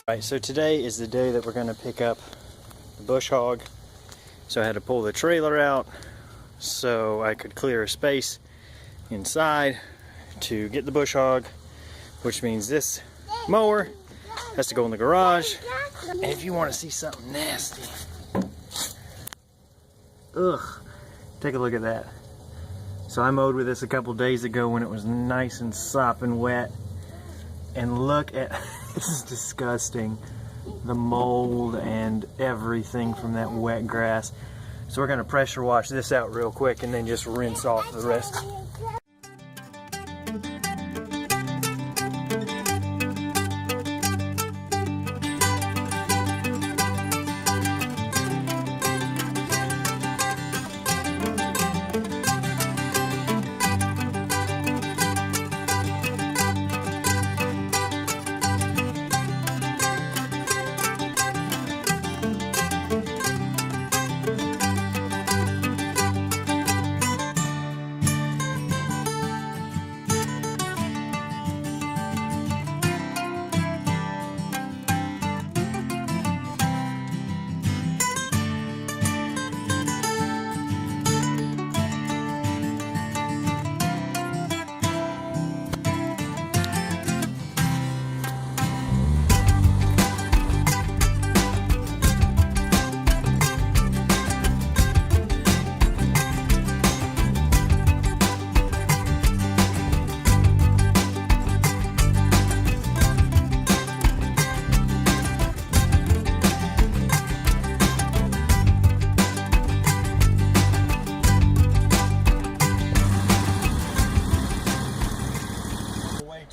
Alright, so today is the day that we're going to pick up the bush hog. So I had to pull the trailer out so I could clear a space inside to get the bush hog, which means this mower has to go in the garage. And if you want to see something nasty, take a look at that. So I mowed with this a couple days ago when it was nice and sopping wet, and look at this is disgusting, the mold and everything from that wet grass. So we're going to pressure wash this out real quick and then just rinse off the rest.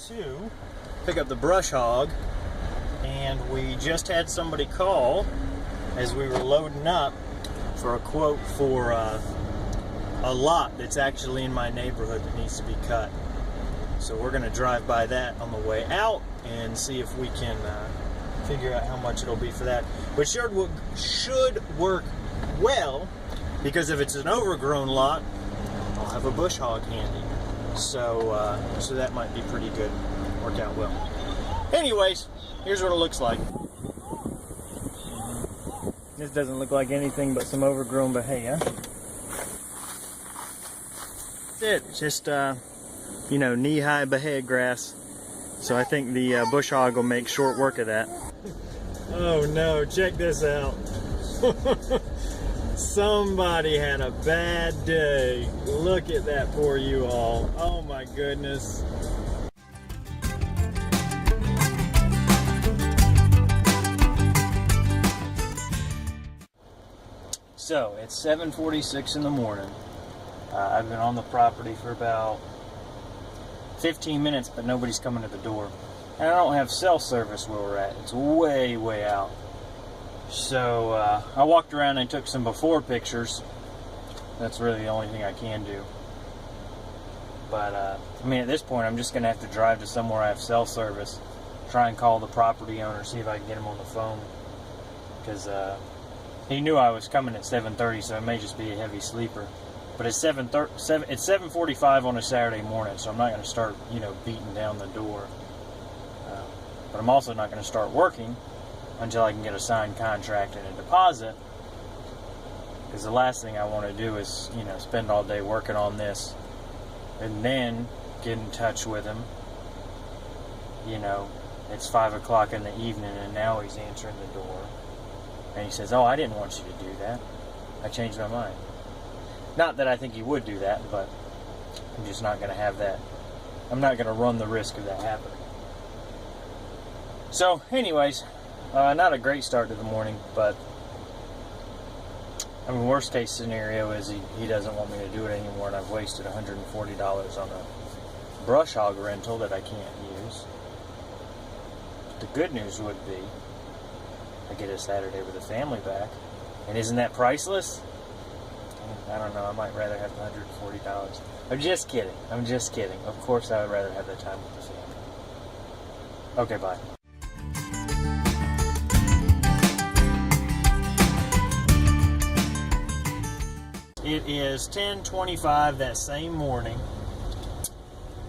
To pick up the brush hog, and we just had somebody call as we were loading up for a quote for a lot that's actually in my neighborhood that needs to be cut. So we're going to drive by that on the way out and see if we can figure out how much it'll be for that, which should work well, because if it's an overgrown lot, I'll have a bush hog handy. So that might be pretty good. Work out well. Anyways, here's what it looks like. This doesn't look like anything but some overgrown bahia. That's it. Just you know, knee-high bahia grass. So I think the bush hog will make short work of that. Oh no! Check this out. Somebody had a bad day. Look at that poor U-Haul. Oh my goodness. So it's 7:46 in the morning. I've been on the property for about 15 minutes, but nobody's coming to the door. And I don't have cell service where we're at. It's way, way out. So I walked around and took some before pictures. That's really the only thing I can do. But I mean, at this point, I'm just going to have to drive to somewhere I have cell service, try and call the property owner, see if I can get him on the phone. Because he knew I was coming at 7:30, so it may just be a heavy sleeper. But it's 7:45 on a Saturday morning, so I'm not going to start, you know, beating down the door. But I'm also not going to start working until I can get a signed contract and a deposit, because the last thing I want to do is, you know, spend all day working on this and then get in touch with him. You know, it's 5 o'clock in the evening and now he's answering the door and he says, "Oh, I didn't want you to do that. I changed my mind." Not that I think he would do that, but I'm just not going to have that. I'm not going to run the risk of that happening. So anyways, not a great start to the morning, but I mean, worst case scenario is he doesn't want me to do it anymore, and I've wasted $140 on a brush hog rental that I can't use. But the good news would be I get a Saturday with the family back, and isn't that priceless? I don't know, I might rather have $140. I'm just kidding. I'm just kidding. Of course I would rather have that time with the family. Okay, bye. It is 10:25 that same morning,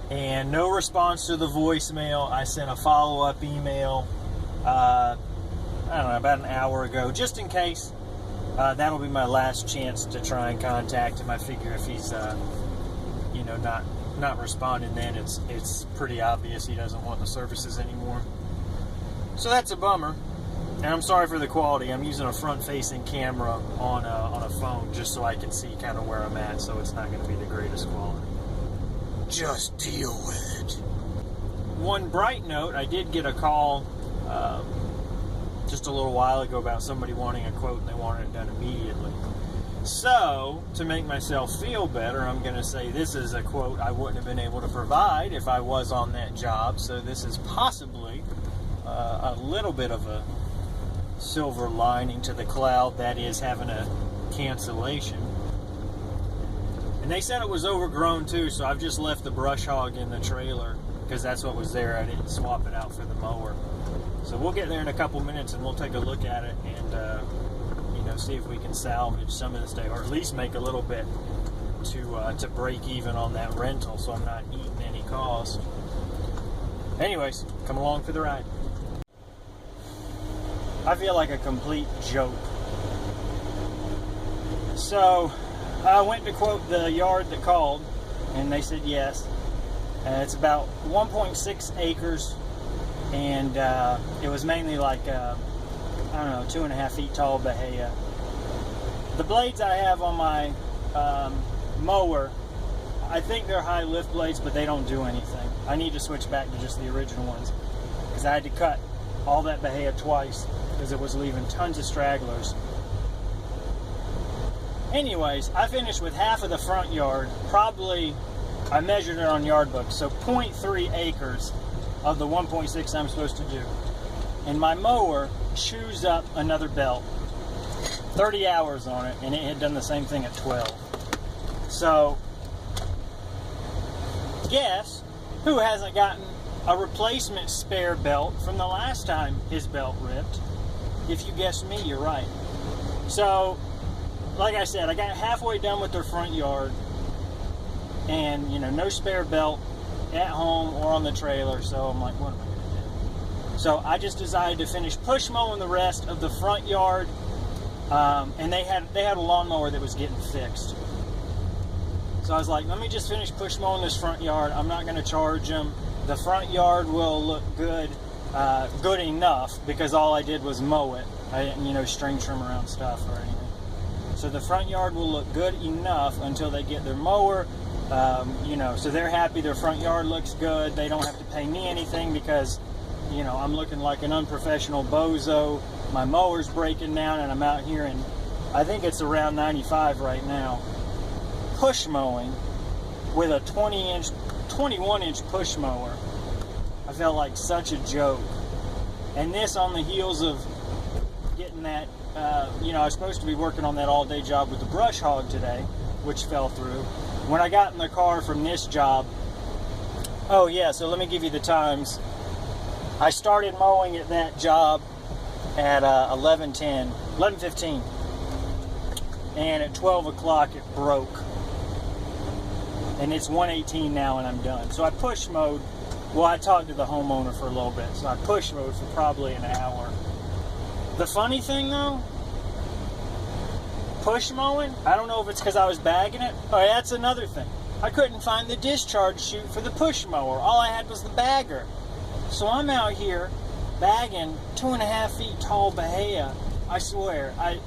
and no response to the voicemail. I sent a follow-up email I don't know, about an hour ago, just in case. That'll be my last chance to try and contact him. I figure if he's, not responding, then it's pretty obvious he doesn't want the services anymore. So that's a bummer. And I'm sorry for the quality. I'm using a front-facing camera on a phone just so I can see kind of where I'm at, so it's not going to be the greatest quality. Just deal with it. One bright note, I did get a call just a little while ago about somebody wanting a quote, and they wanted it done immediately. So, to make myself feel better, I'm going to say this is a quote I wouldn't have been able to provide if I was on that job, so this is possibly a little bit of a silver lining to the cloud that is having a cancellation. And they said it was overgrown too, so I've just left the brush hog in the trailer because that's what was there. I didn't swap it out for the mower. So we'll get there in a couple minutes and we'll take a look at it and see if we can salvage some of this day, or at least make a little bit to break even on that rental so I'm not eating any cost. Anyways, come along for the ride. I feel like a complete joke. So I went to quote the yard that called, and they said yes. It's about 1.6 acres, and it was mainly like, 2.5 feet tall bahia. The blades I have on my mower, I think they're high lift blades, but they don't do anything. I need to switch back to just the original ones, because I had to cut all that bahia twice, because it was leaving tons of stragglers. Anyways, I finished with half of the front yard, probably, I measured it on yard book, so 0.3 acres of the 1.6 I'm supposed to do. And my mower chews up another belt, 30 hours on it, and it had done the same thing at 12. So, guess who hasn't gotten a replacement spare belt from the last time his belt ripped? If you guessed me, you're right. So, like I said, I got halfway done with their front yard, and no spare belt at home or on the trailer, so I'm like, what am I going to do? So I just decided to finish push mowing the rest of the front yard, and they had a lawnmower that was getting fixed. So I was like, let me just finish push mowing this front yard. I'm not going to charge them. The front yard will look good, good enough, because all I did was mow it. I didn't, string trim around stuff or anything. So the front yard will look good enough until they get their mower. So they're happy their front yard looks good. They don't have to pay me anything because, I'm looking like an unprofessional bozo. My mower's breaking down and I'm out here, and I think it's around 95 right now, push mowing with a 21-inch push mower. I felt like such a joke. And this on the heels of getting that, I was supposed to be working on that all-day job with the brush hog today, which fell through. When I got in the car from this job, oh yeah, so let me give you the times. I started mowing at that job at 11:15, and at 12 o'clock it broke. And it's 1:18 now and I'm done. So I push mowed. Well, I talked to the homeowner for a little bit, so I push mowed for probably an hour. The funny thing though, push mowing, I don't know if it's because I was bagging it. Oh, that's another thing. I couldn't find the discharge chute for the push mower. All I had was the bagger. So I'm out here bagging 2.5 feet tall bahia. I swear, I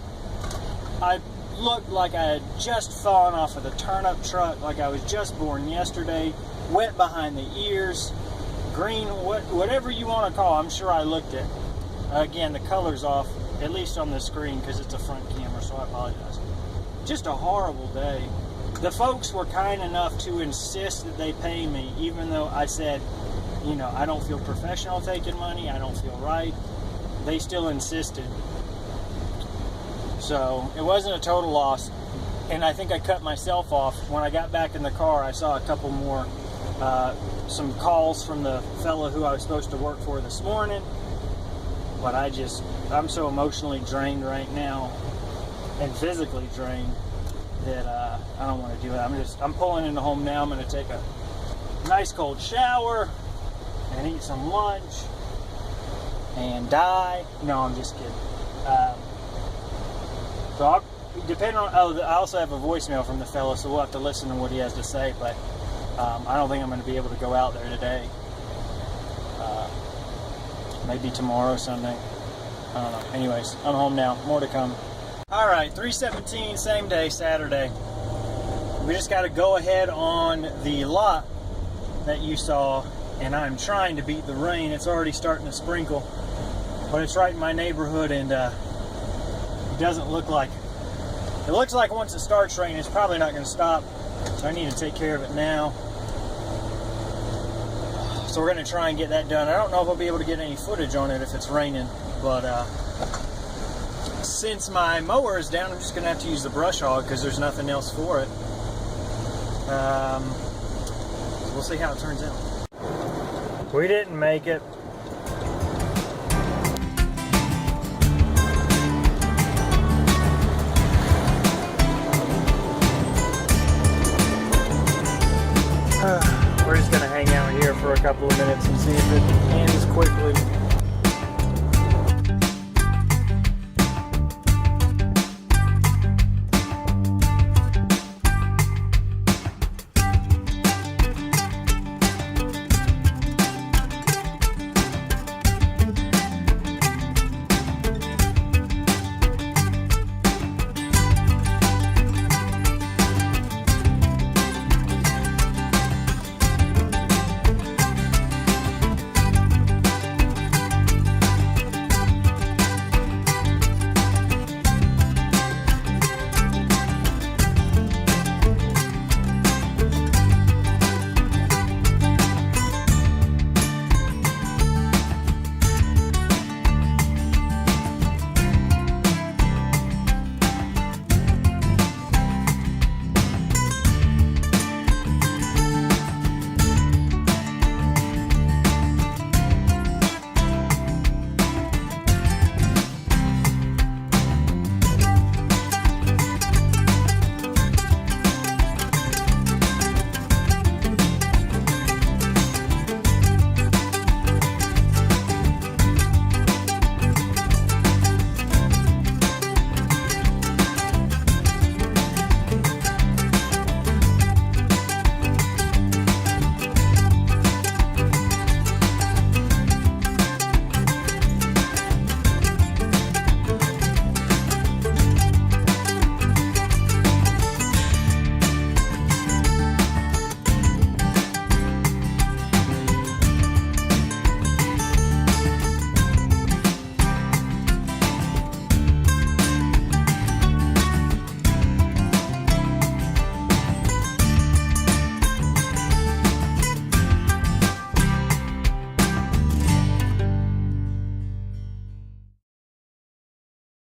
looked like I had just fallen off of the turnip truck, like I was just born yesterday, wet behind the ears, green, whatever you want to call it. I'm sure I looked it. Again, the color's off, at least on the screen, because it's a front camera, so I apologize. Just a horrible day. The folks were kind enough to insist that they pay me, even though I said, I don't feel professional taking money, I don't feel right. They still insisted. So, it wasn't a total loss. And I think I cut myself off. When I got back in the car, I saw a couple more, some calls from the fellow who I was supposed to work for this morning. But I'm so emotionally drained right now, and physically drained, that I don't want to do it. I'm pulling into home now. I'm going to take a nice cold shower and eat some lunch and die. No, I'm just kidding. So I'll, depending on, I also have a voicemail from the fella, so we'll have to listen to what he has to say, but I don't think I'm going to be able to go out there today. Maybe tomorrow, Sunday. I don't know. Anyways, I'm home now. More to come. Alright, 3/17, same day, Saturday. We just got to go ahead on the lot that you saw, and I'm trying to beat the rain. It's already starting to sprinkle, but it's right in my neighborhood, and it doesn't look like, it looks like once it starts raining, it's probably not going to stop, so I need to take care of it now. So we're going to try and get that done. I don't know if I'll be able to get any footage on it if it's raining, but since my mower is down, I'm just going to have to use the brush hog because there's nothing else for it. So we'll see how it turns out. We didn't make it. We're just going to hang out here for a couple of minutes and see if it ends quickly.